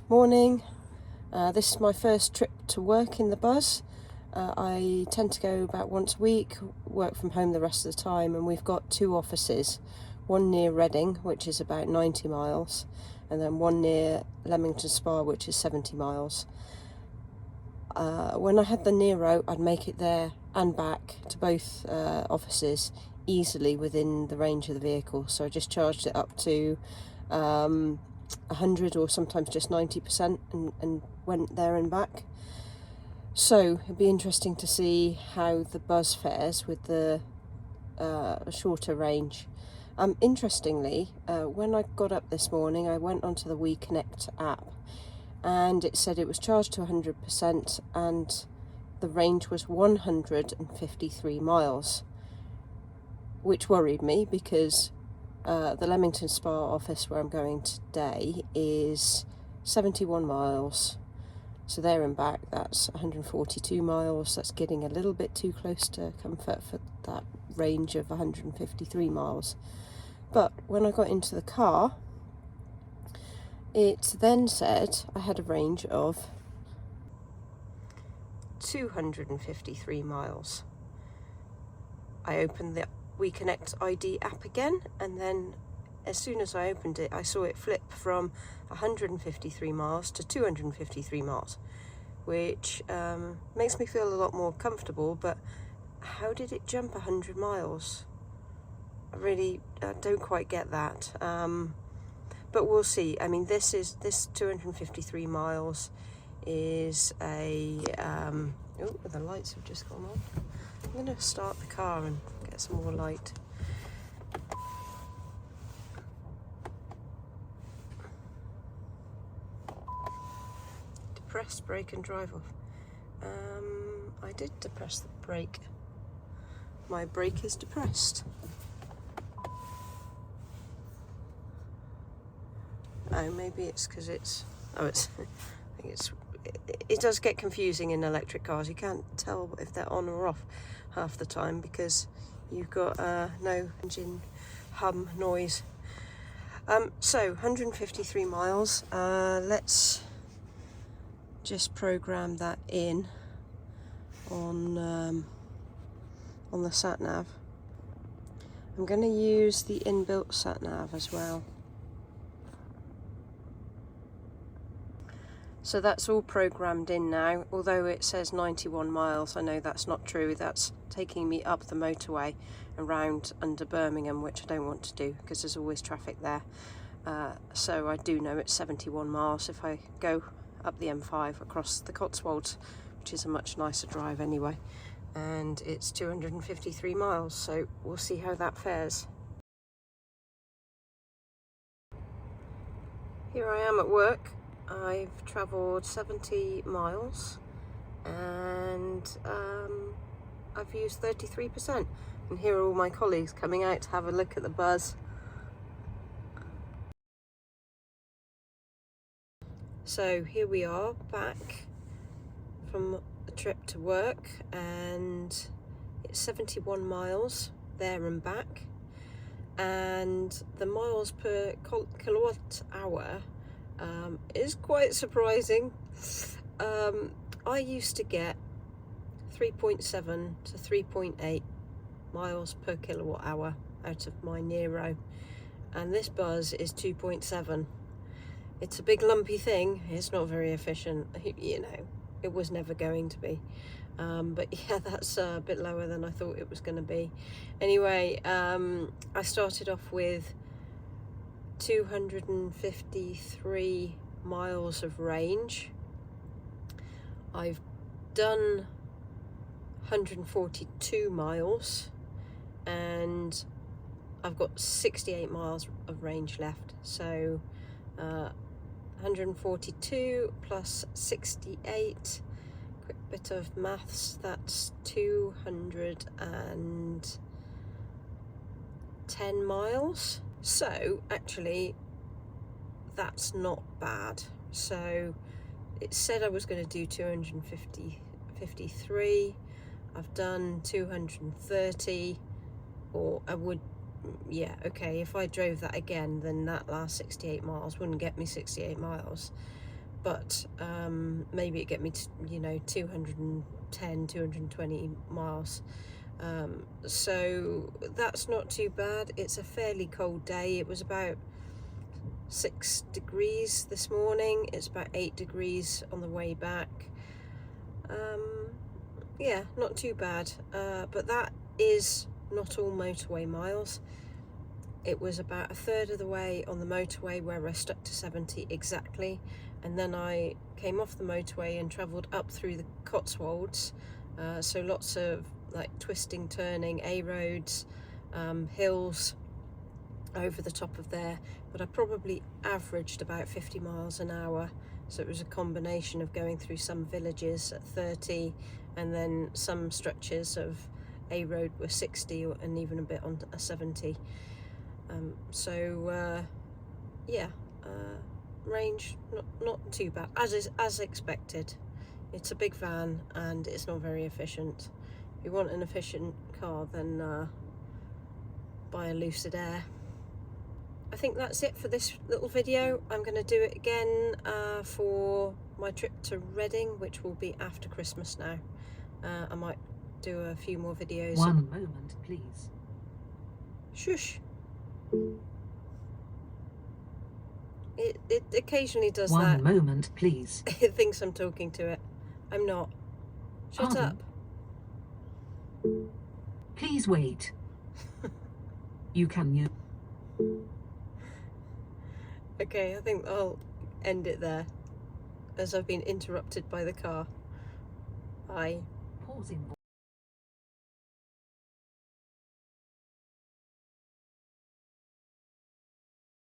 Morning. This is my first trip to work in the bus. I tend to go about once a week, work from home the rest of the time, and we've got two offices, one near Reading, which is about 90 miles, and then one near Leamington Spa, which is 70 miles. When I had the Nero, I'd make it there and back to both offices easily within the range of the vehicle, so I just charged it up to 100 or sometimes just 90% and went there and back. So it'd be interesting to see how the bus fares with the shorter range. Interestingly, when I got up this morning, I went onto the WeConnect app and it said it was charged to 100% and the range was 153 miles, which worried me because the Leamington Spa office where I'm going today is 71 miles. So there and back, that's 142 miles. That's getting a little bit too close to comfort for that range of 153 miles. But when I got into the car, it then said I had a range of 253 miles. I opened the WeConnect ID app again, and then as soon as I opened it, I saw it flip from 153 miles to 253 miles, which makes me feel a lot more comfortable. But how did it jump 100 miles? I don't quite get that. But we'll see. I mean, this 253 miles is a oh, the lights have just gone on. I'm going to start the car and get some more light. Depress brake and drive off. I did depress the brake. My brake is depressed. Oh, maybe it's because it's. Oh, it's. I think it's. It does get confusing in electric cars. You can't tell if they're on or off half the time because you've got no engine hum noise. So 153 miles. Let's just program that in on the sat nav. I'm going to use the inbuilt sat nav as well. So that's all programmed in now, although it says 91 miles. I know that's not true. That's taking me up the motorway around under Birmingham, which I don't want to do because there's always traffic there. So I do know it's 71 miles if I go up the M5 across the Cotswolds, which is a much nicer drive anyway. And it's 253 miles, so we'll see how that fares. Here I am at work. I've travelled 70 miles and I've used 33%. And here are all my colleagues coming out to have a look at the bus. So here we are back from the trip to work, and it's 71 miles there and back. And the miles per kilowatt hour is quite surprising. I used to get 3.7 to 3.8 miles per kilowatt hour out of my Nero, and this bus is 2.7. It's a big lumpy thing. It's not very efficient, you know. It was never going to be. But yeah, that's a bit lower than I thought it was going to be. Anyway, I started off with 253 miles of range. I've done 142 miles and I've got 68 miles of range left. So 142 plus 68, quick bit of maths, that's 210 miles. So actually that's not bad. So it said I was going to do 253. I've done 230, or I would, yeah, okay, if I drove that again, then that last 68 miles wouldn't get me 68 miles. but maybe it get me to, you know, 210, 220 miles. So that's not too bad. It's a fairly cold day. It was about 6 degrees this morning. It's about 8 degrees on the way back. Yeah, not too bad. But that is not all motorway miles. It was about a third of the way on the motorway where I stuck to 70 exactly, and then I came off the motorway and travelled up through the Cotswolds, so lots of like twisting, turning, A roads, hills over the top of there, but I probably averaged about 50 miles an hour, so it was a combination of going through some villages at 30 and then some stretches of A road were 60 and even a bit on a 70. Yeah, range not too bad, as expected. It's a big van and it's not very efficient. If you want an efficient car, then buy a Lucid Air. I think that's it for this little video. I'm going to do it again for my trip to Reading, which will be after Christmas now. I might do a few more videos. One moment, please. Shush. It occasionally does One that. One moment, please. It thinks I'm talking to it. I'm not. Shut Pardon? up. Please wait. You can Okay, I think I'll end it there, as I've been interrupted by the car. Bye. Pausing.